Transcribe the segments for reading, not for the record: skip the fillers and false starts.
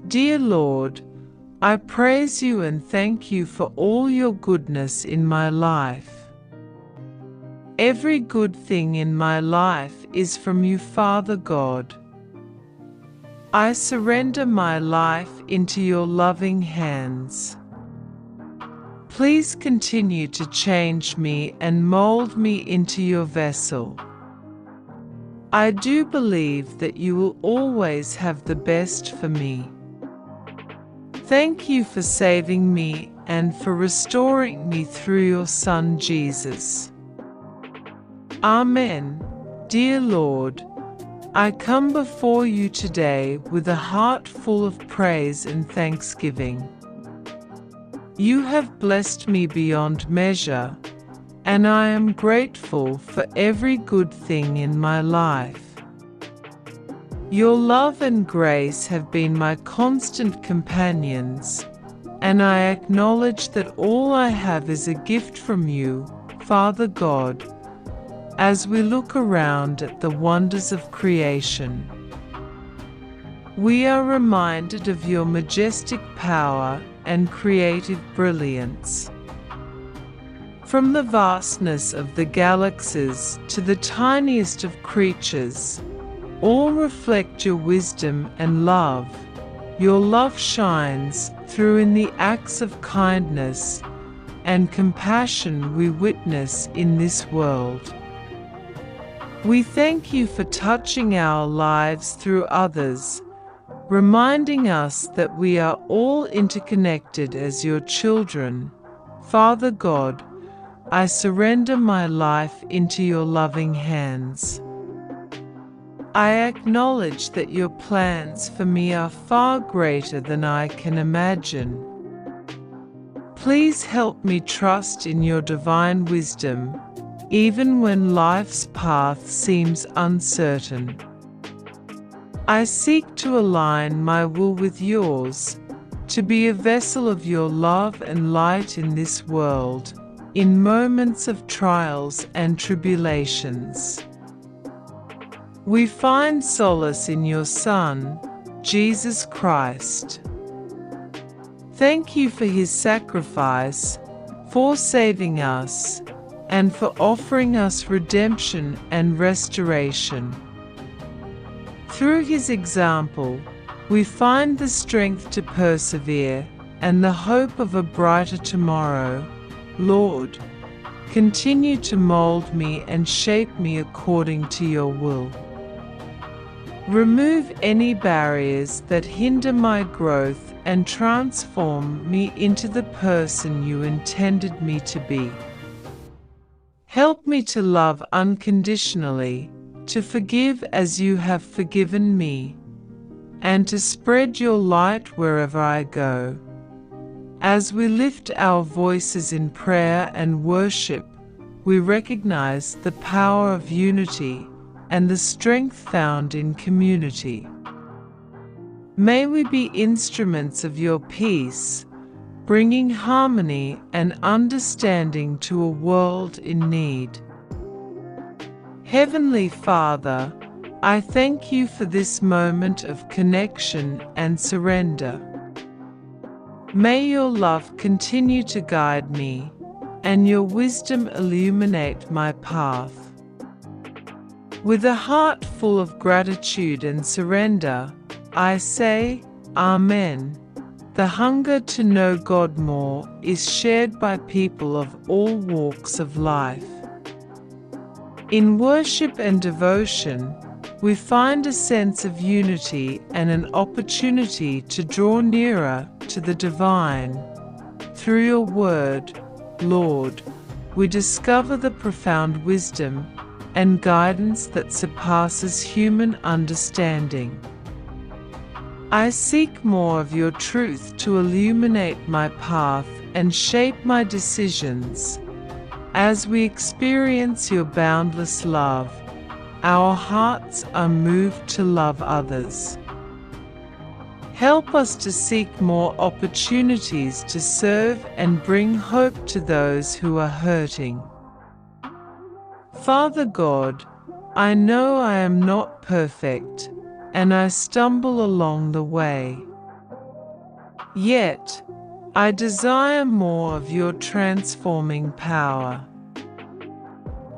Dear Lord, I praise you and thank you for all your goodness in my life. Every good thing in my life is from you, Father God. I surrender my life into your loving hands. Please continue to change me and mold me into your vessel. I do believe that you will always have the best for me. Thank you for saving me and for restoring me through your Son Jesus. Amen. Dear Lord, I come before you today with a heart full of praise and thanksgiving. You have blessed me beyond measure, and I am grateful for every good thing in my life. Your love and grace have been my constant companions, and I acknowledge that all I have is a gift from you, Father God, as we look around at the wonders of creation. We are reminded of your majestic power and creative brilliance. From the vastness of the galaxies to the tiniest of creatures, all reflect your wisdom and love. Your love shines through in the acts of kindness and compassion we witness in this world. We thank you for touching our lives through others, reminding us that we are all interconnected as your children. Father God, I surrender my life into your loving hands. I acknowledge that your plans for me are far greater than I can imagine. Please help me trust in your divine wisdom, even when life's path seems uncertain. I seek to align my will with yours, to be a vessel of your love and light in this world, in moments of trials and tribulations. We find solace in your Son, Jesus Christ. Thank you for his sacrifice, for saving us, and for offering us redemption and restoration. Through his example, we find the strength to persevere and the hope of a brighter tomorrow. Lord, continue to mold me and shape me according to your will. Remove any barriers that hinder my growth and transform me into the person you intended me to be. Help me to love unconditionally, to forgive as you have forgiven me, and to spread your light wherever I go. As we lift our voices in prayer and worship, we recognize the power of unity and the strength found in community. May we be instruments of your peace, bringing harmony and understanding to a world in need. Heavenly Father, I thank you for this moment of connection and surrender. May your love continue to guide me, and your wisdom illuminate my path. With a heart full of gratitude and surrender, I say, Amen. The hunger to know God more is shared by people of all walks of life. In worship and devotion, we find a sense of unity and an opportunity to draw nearer to the divine. Through your word, Lord, we discover the profound wisdom and guidance that surpasses human understanding. I seek more of your truth to illuminate my path and shape my decisions. As we experience your boundless love, our hearts are moved to love others. Help us to seek more opportunities to serve and bring hope to those who are hurting. Father God, I know I am not perfect, and I stumble along the way. Yet, I desire more of your transforming power.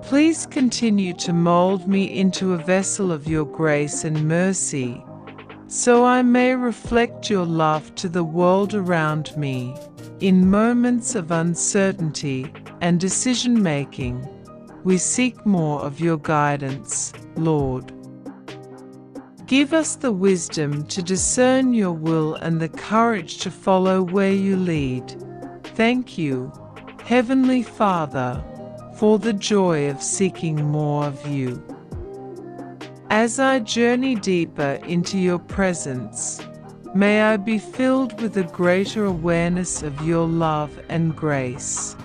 Please continue to mold me into a vessel of your grace and mercy, so I may reflect your love to the world around me. In moments of uncertainty and decision-making, we seek more of your guidance, Lord. Give us the wisdom to discern your will and the courage to follow where you lead. Thank you, Heavenly Father, for the joy of seeking more of you. As I journey deeper into your presence, may I be filled with a greater awareness of your love and grace.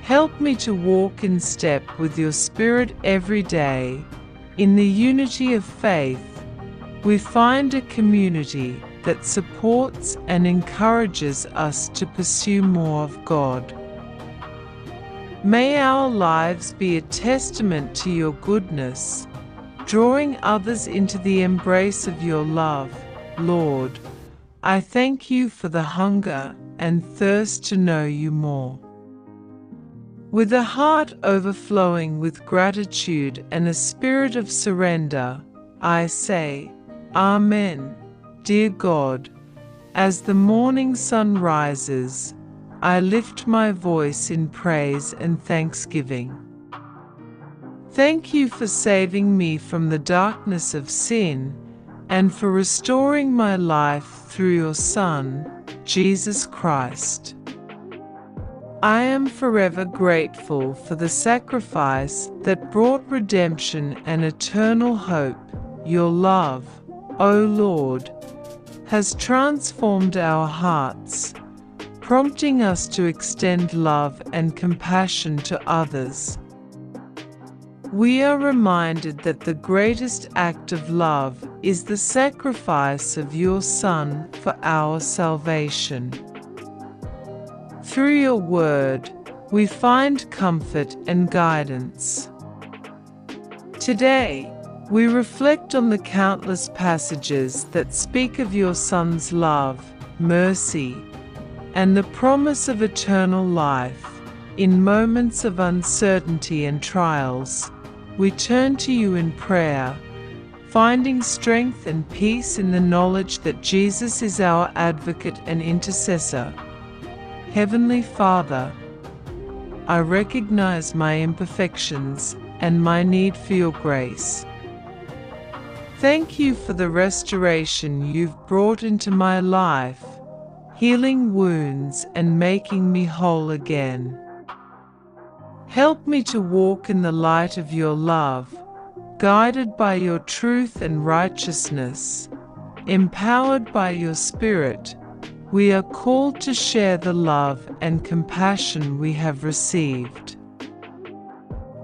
Help me to walk in step with your Spirit every day. In the unity of faith, we find a community that supports and encourages us to pursue more of God. May our lives be a testament to your goodness, drawing others into the embrace of your love, Lord. I thank you for the hunger and thirst to know you more. With a heart overflowing with gratitude and a spirit of surrender, I say, Amen. Dear God, as the morning sun rises, I lift my voice in praise and thanksgiving. Thank you for saving me from the darkness of sin and for restoring my life through your Son, Jesus Christ. I am forever grateful for the sacrifice that brought redemption and eternal hope. Your love, O Lord, has transformed our hearts, prompting us to extend love and compassion to others. We are reminded that the greatest act of love is the sacrifice of your Son for our salvation. Through your word, we find comfort and guidance. Today, we reflect on the countless passages that speak of your Son's love, mercy, and the promise of eternal life. In moments of uncertainty and trials, we turn to you in prayer, finding strength and peace in the knowledge that Jesus is our advocate and intercessor. Heavenly Father, I recognize my imperfections and my need for your grace. Thank you for the restoration you've brought into my life, healing wounds and making me whole again. Help me to walk in the light of your love, guided by your truth and righteousness. Empowered by your Spirit, we are called to share the love and compassion we have received.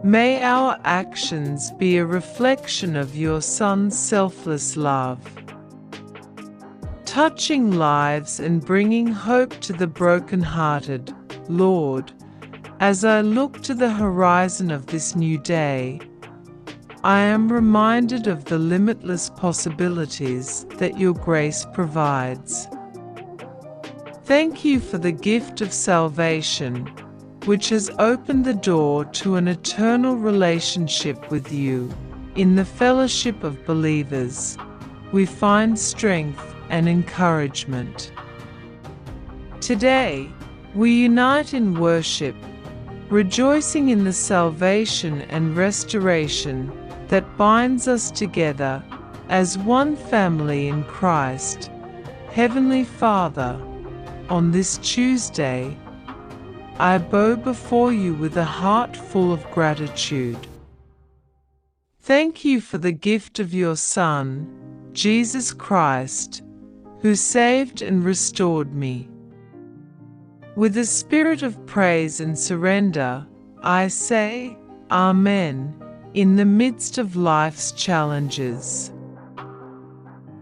May our actions be a reflection of your Son's selfless love, touching lives and bringing hope to the brokenhearted. Lord, as I look to the horizon of this new day, I am reminded of the limitless possibilities that your grace provides. Thank you for the gift of salvation, which has opened the door to an eternal relationship with you. In the fellowship of believers, we find strength and encouragement. Today, we unite in worship, rejoicing in the salvation and restoration that binds us together as one family in Christ. Heavenly Father, on this Tuesday, I bow before you with a heart full of gratitude. Thank you for the gift of your Son, Jesus Christ, who saved and restored me. With a spirit of praise and surrender, I say, Amen, in the midst of life's challenges.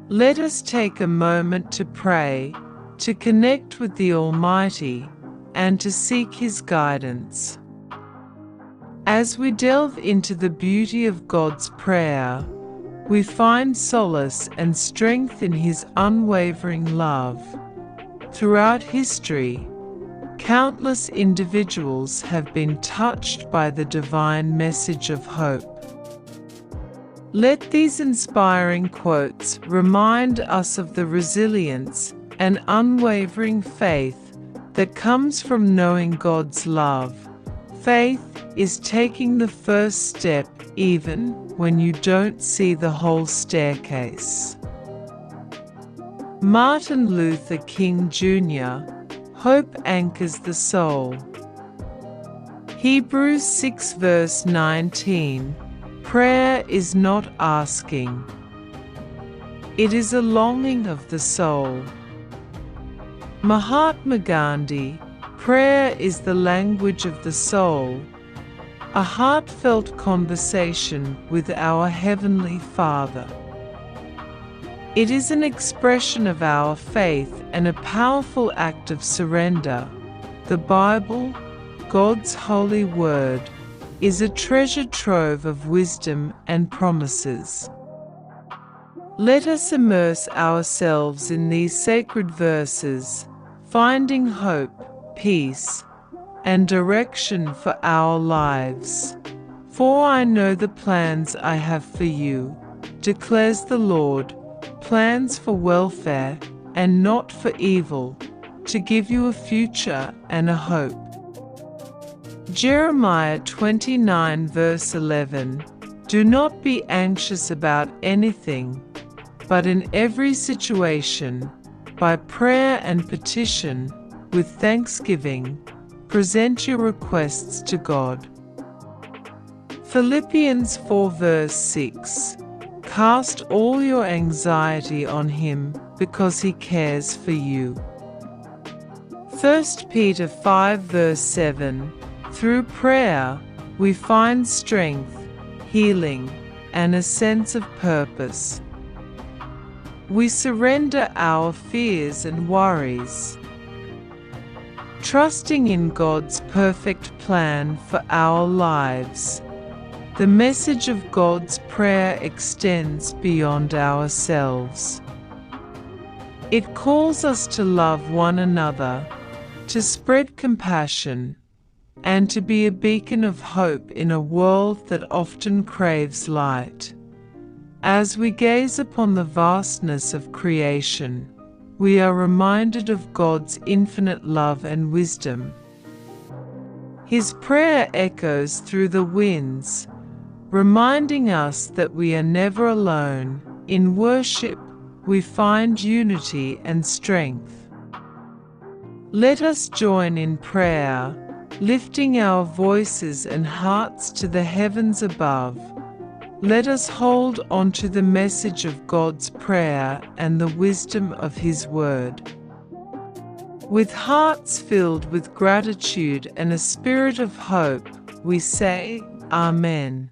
Let us take a moment to pray, to connect with the Almighty, and to seek His guidance. As we delve into the beauty of God's prayer, we find solace and strength in His unwavering love. Throughout history, countless individuals have been touched by the divine message of hope. Let these inspiring quotes remind us of the resilience and unwavering faith that comes from knowing God's love. Faith is taking the first step even when you don't see the whole staircase. Martin Luther King Jr. Hope anchors the soul. Hebrews 6 verse 19. Prayer is not asking. It is a longing of the soul. Mahatma Gandhi. Prayer is the language of the soul, a heartfelt conversation with our Heavenly Father. It is an expression of our faith and a powerful act of surrender. The Bible, God's holy word, is a treasure trove of wisdom and promises. Let us immerse ourselves in these sacred verses, finding hope, peace, and direction for our lives. For I know the plans I have for you, declares the Lord, plans for welfare and not for evil, to give you a future and a hope. Jeremiah 29 verse 11. Do not be anxious about anything, but in every situation, by prayer and petition, with thanksgiving, present your requests to God. Philippians 4 verse 6. Cast all your anxiety on Him, because He cares for you. 1 Peter 5 verse 7. Through prayer, we find strength, healing, and a sense of purpose. We surrender our fears and worries, trusting in God's perfect plan for our lives. The message of God's prayer extends beyond ourselves. It calls us to love one another, to spread compassion, and to be a beacon of hope in a world that often craves light. As we gaze upon the vastness of creation, we are reminded of God's infinite love and wisdom. His prayer echoes through the winds, reminding us that we are never alone. In worship, we find unity and strength. Let us join in prayer, lifting our voices and hearts to the heavens above. Let us hold on to the message of God's prayer and the wisdom of His word. With hearts filled with gratitude and a spirit of hope, we say, Amen.